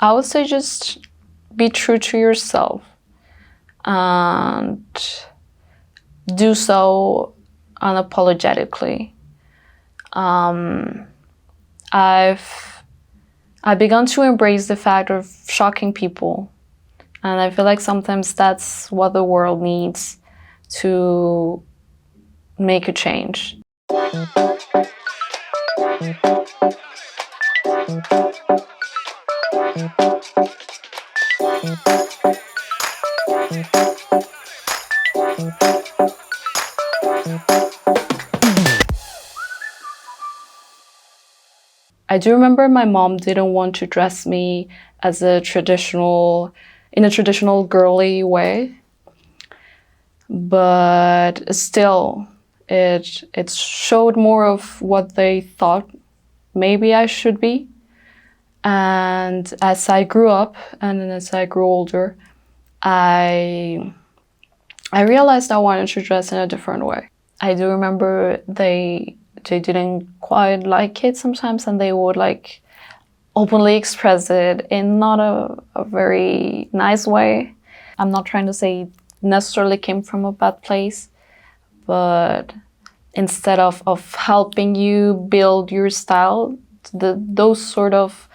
I would say just be true to yourself and do so unapologetically. I've begun to embrace the fact of shocking people, and I feel like sometimes that's what the world needs to make a change. I do remember my mom didn't want to dress me as in a traditional girly way, but still, it showed more of what they thought maybe I should be. And as I grew up and as I grew older, I realized I wanted to dress in a different way. I do remember they didn't quite like it sometimes, and they would like openly express it in not a very nice way. I'm not trying to say it necessarily came from a bad place, but instead of helping you build your style, those sort of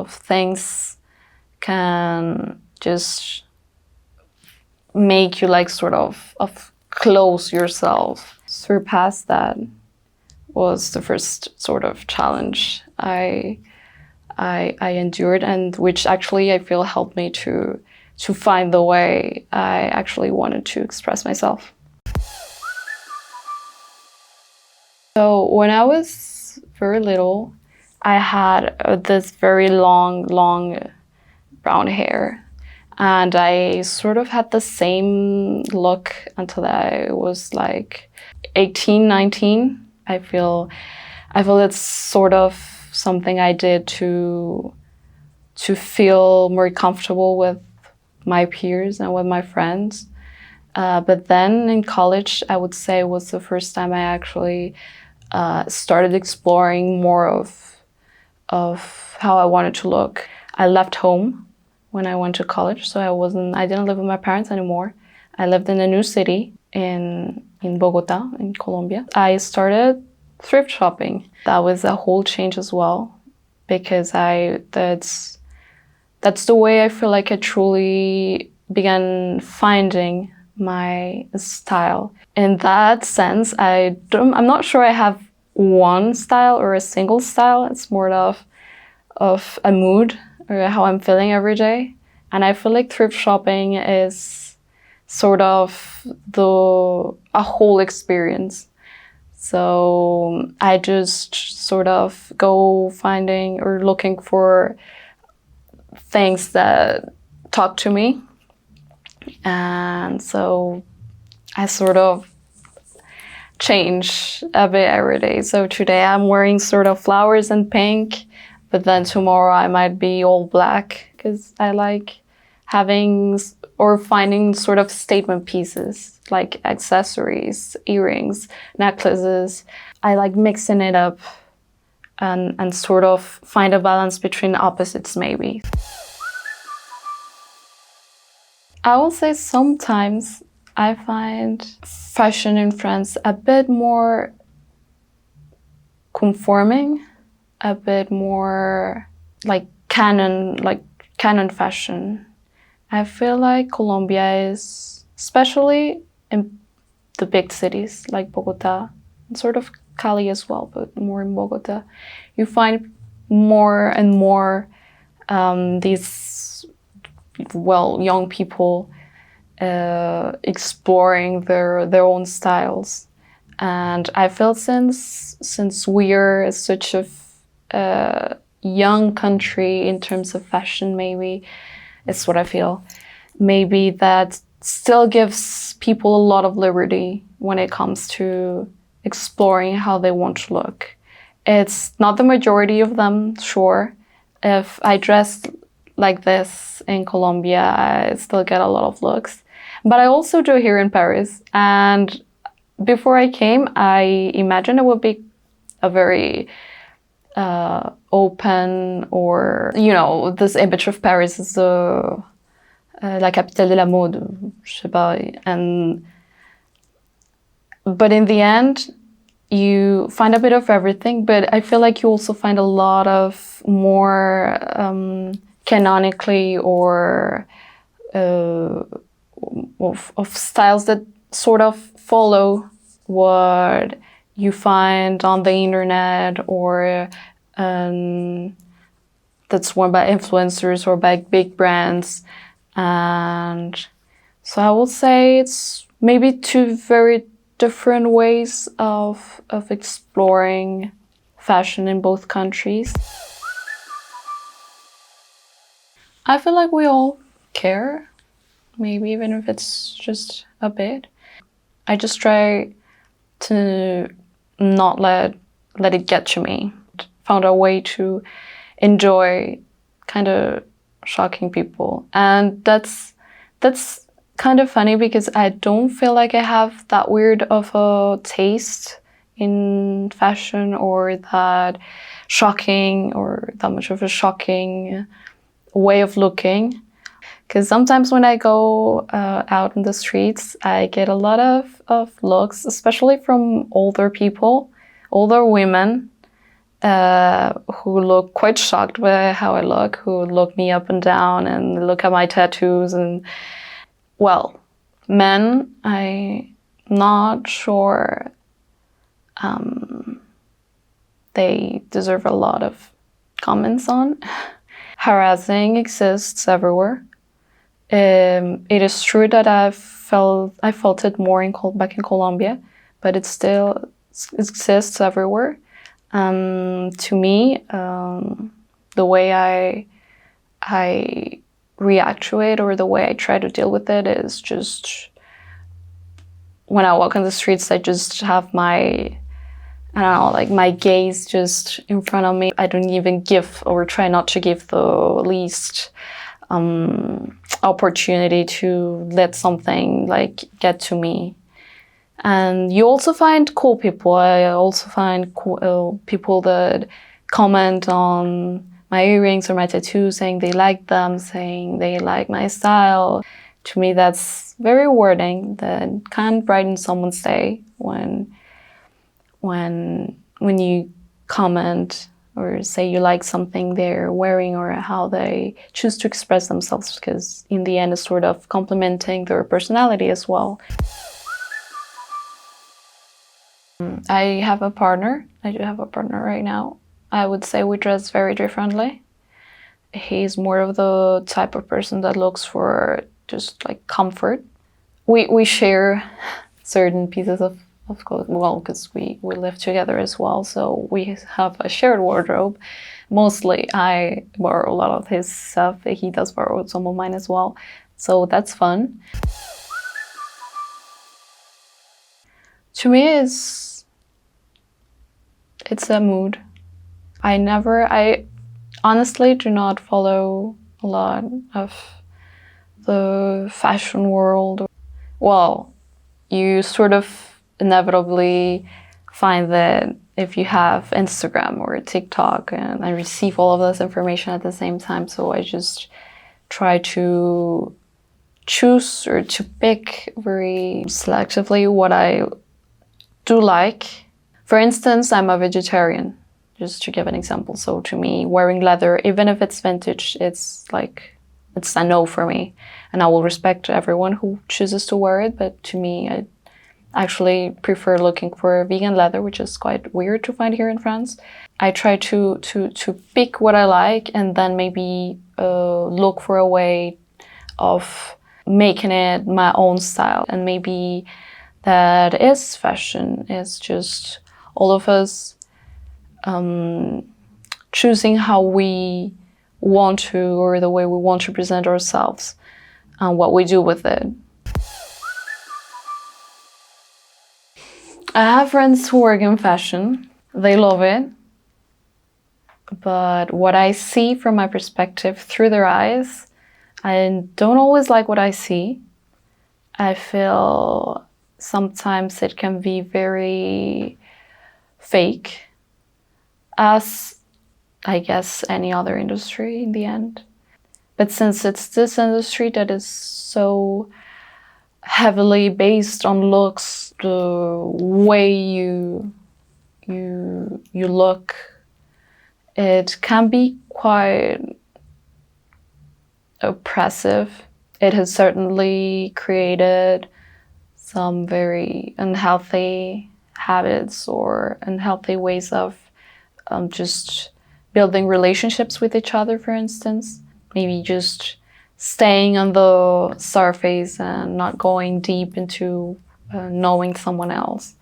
things can just make you like sort of close yourself. Surpass that was the first sort of challenge I endured, and which actually I feel helped me to find the way I actually wanted to express myself. So when I was very little, I had this very long brown hair. And I sort of had the same look until I was like 18, 19. I feel it's sort of something I did to feel more comfortable with my peers and with my friends. But then in college, I would say was the first time I actually started exploring more of how I wanted to look. I left home when I went to college, so I didn't live with my parents anymore. I lived in a new city in Bogota, in Colombia. I started thrift shopping. That was a whole change as well, because that's the way I feel like I truly began finding my style. In that sense, I'm not sure I have one style or a single style. It's more of a mood or how I'm feeling every day. And I feel like thrift shopping is sort of a whole experience. So I just sort of go finding or looking for things that talk to me. And so I sort of change a bit every day. So today I'm wearing sort of flowers and pink, but then tomorrow I might be all black because I like having or finding sort of statement pieces like accessories, earrings, necklaces. I like mixing it up and sort of find a balance between opposites maybe. I will say sometimes I find fashion in France a bit more conforming, a bit more like canon fashion. I feel like Colombia is, especially in the big cities like Bogota, and sort of Cali as well, but more in Bogota, you find more and more these young people exploring their own styles. And I feel since we're such a young country in terms of fashion, maybe it's what I feel. Maybe that still gives people a lot of liberty when it comes to exploring how they want to look. It's not the majority of them, sure. If I dressed like this in Colombia, I still get a lot of looks. But I also do here in Paris. And before I came, I imagined it would be a very open, or, this image of Paris is la capitale de la mode, je sais pas, but in the end, you find a bit of everything, but I feel like you also find a lot of more canonically or of styles that sort of follow what you find on the internet, or that's worn by influencers or by big brands. And so I will say it's maybe two very different ways of exploring fashion in both countries. I feel like we all care, maybe even if it's just a bit. I just try to not let it get to me. Found a way to enjoy kind of shocking people, and that's kind of funny because I don't feel like I have that weird of a taste in fashion, or that shocking, or that much of a shocking way of looking. Because sometimes when I go out in the streets, I get a lot of looks, especially from older people, older women, who look quite shocked by how I look, who look me up and down and look at my tattoos. And, well, men, I'm not sure they deserve a lot of comments on. Harassing exists everywhere. It is true that I felt it more back in Colombia, but it still exists everywhere. To me, the way I react to it, or the way I try to deal with it, is just when I walk on the streets, I just have my gaze just in front of me. I don't even give, or try not to give, the least opportunity to let something get to me. And you also find cool people. I also find cool, people that comment on my earrings or my tattoos, saying they like them, saying they like my style. To me, that's very rewarding. That can brighten someone's day when you comment or say you like something they're wearing, or how they choose to express themselves, because in the end it's sort of complimenting their personality as well. I have a partner. I do have a partner right now. I would say we dress very differently. He's more of the type of person that looks for just comfort. We share certain pieces of clothes, well, because we live together as well, so we have a shared wardrobe. Mostly I borrow a lot of his stuff. He does borrow some of mine as well, so that's fun. To me, it's a mood. I honestly do not follow a lot of the fashion world. Well, you sort of inevitably find that if you have Instagram or TikTok, and I receive all of this information at the same time, so I just try to choose or to pick very selectively what I do like. For instance, I'm a vegetarian, just to give an example. So to me, wearing leather, even if it's vintage, it's a no for me. And I will respect everyone who chooses to wear it, but to me, I actually prefer looking for vegan leather, which is quite weird to find here in France. I try to pick what I like, and then maybe look for a way of making it my own style. And maybe that is fashion. It's just all of us choosing how we want to, or the way we want to present ourselves, and what we do with it. I have friends who work in fashion. They love it. But what I see from my perspective through their eyes, I don't always like what I see. I feel sometimes it can be very fake. As I guess, any other industry in the end. But since it's this industry that is so heavily based on looks, the way you look, it can be quite oppressive. It has certainly created some very unhealthy habits or unhealthy ways of just building relationships with each other, for instance. Maybe just staying on the surface and not going deep into knowing someone else.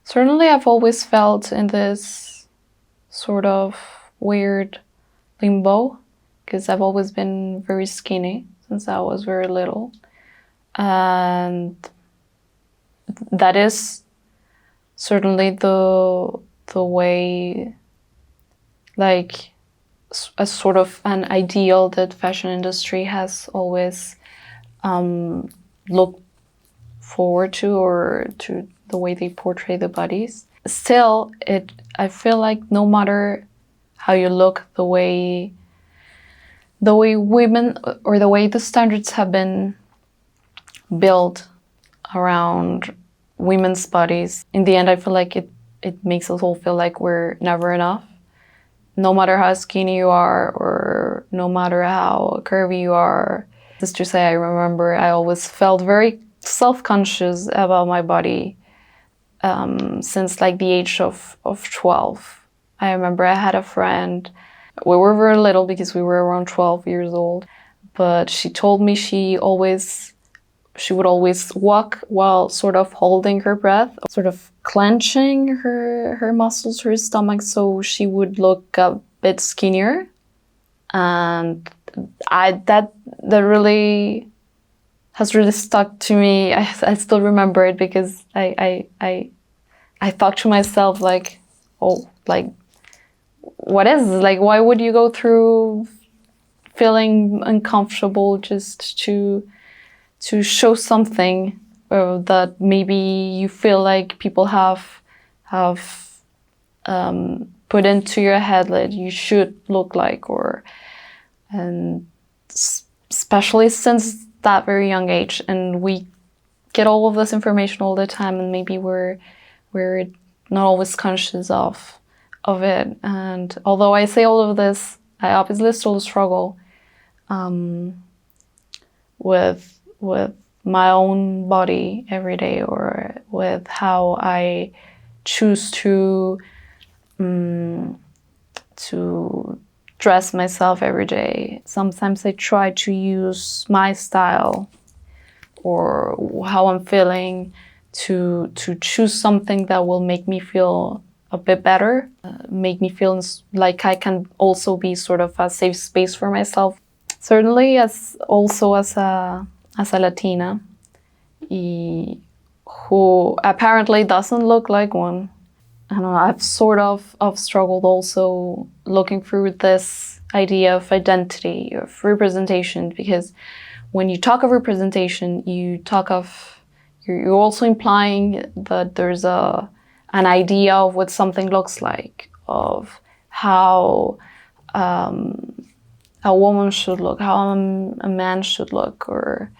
Certainly, I've always felt in this sort of weird limbo because I've always been very skinny since I was very little. And that is certainly the way, like a sort of an ideal that fashion industry has always looked forward to, or to the way they portray the bodies. Still, I feel like no matter how you look, the way women, or the way the standards have been built around women's bodies, in the end I feel like it makes us all feel like we're never enough. No matter how skinny you are, or no matter how curvy you are. Just to say, I remember I always felt very self-conscious about my body since like the age of 12. I remember I had a friend, we were very little because we were around 12 years old, but she told me she would always walk while sort of holding her breath, sort of clenching her muscles, her stomach, so she would look a bit skinnier. And that really has really stuck to me. I still remember it because I thought to myself, like, oh, like, what is this? Like, why would you go through feeling uncomfortable just to show something that maybe you feel like people have put into your head that you should look like, and especially since that very young age, and we get all of this information all the time, and maybe we're not always conscious of it. And although I say all of this, I obviously still struggle with my own body every day, or with how I choose to dress myself every day. Sometimes I try to use my style or how I'm feeling to choose something that will make me feel a bit better, make me feel like I can also be sort of a safe space for myself. Certainly, as a Latina, who apparently doesn't look like one. I don't know, I've sort of struggled also looking through this idea of identity, of representation, because when you talk of representation, you're also implying that there's an idea of what something looks like, of how a woman should look, how a man should look, or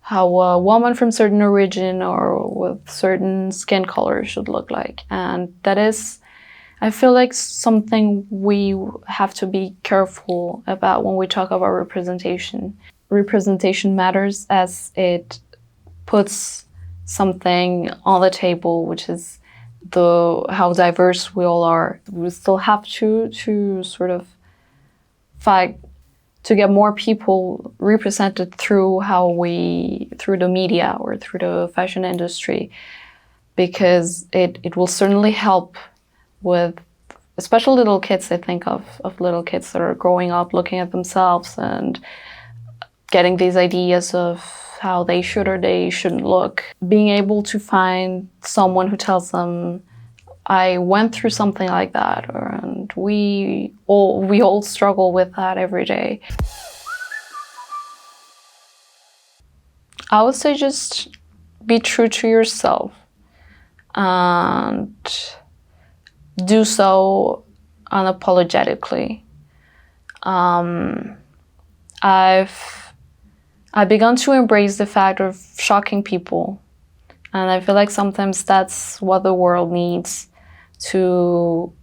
how a woman from certain origin or with certain skin color should look like. And that is, I feel like, something we have to be careful about when we talk about representation. Representation matters as it puts something on the table, which is how diverse we all are. We still have to sort of fight to get more people represented through the media or through the fashion industry, because it will certainly help with, especially little kids. I think of little kids that are growing up looking at themselves and getting these ideas of how they should or they shouldn't look. Being able to find someone who tells them, I went through something like that, and we all struggle with that every day. I would say just be true to yourself and do so unapologetically. I've begun to embrace the fact of shocking people, and I feel like sometimes that's what the world needs to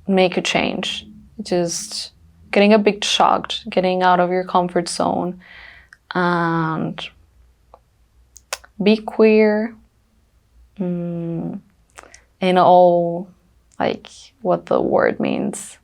make a change. Just getting a bit shocked, getting out of your comfort zone, and be queer in all, like, what the word means.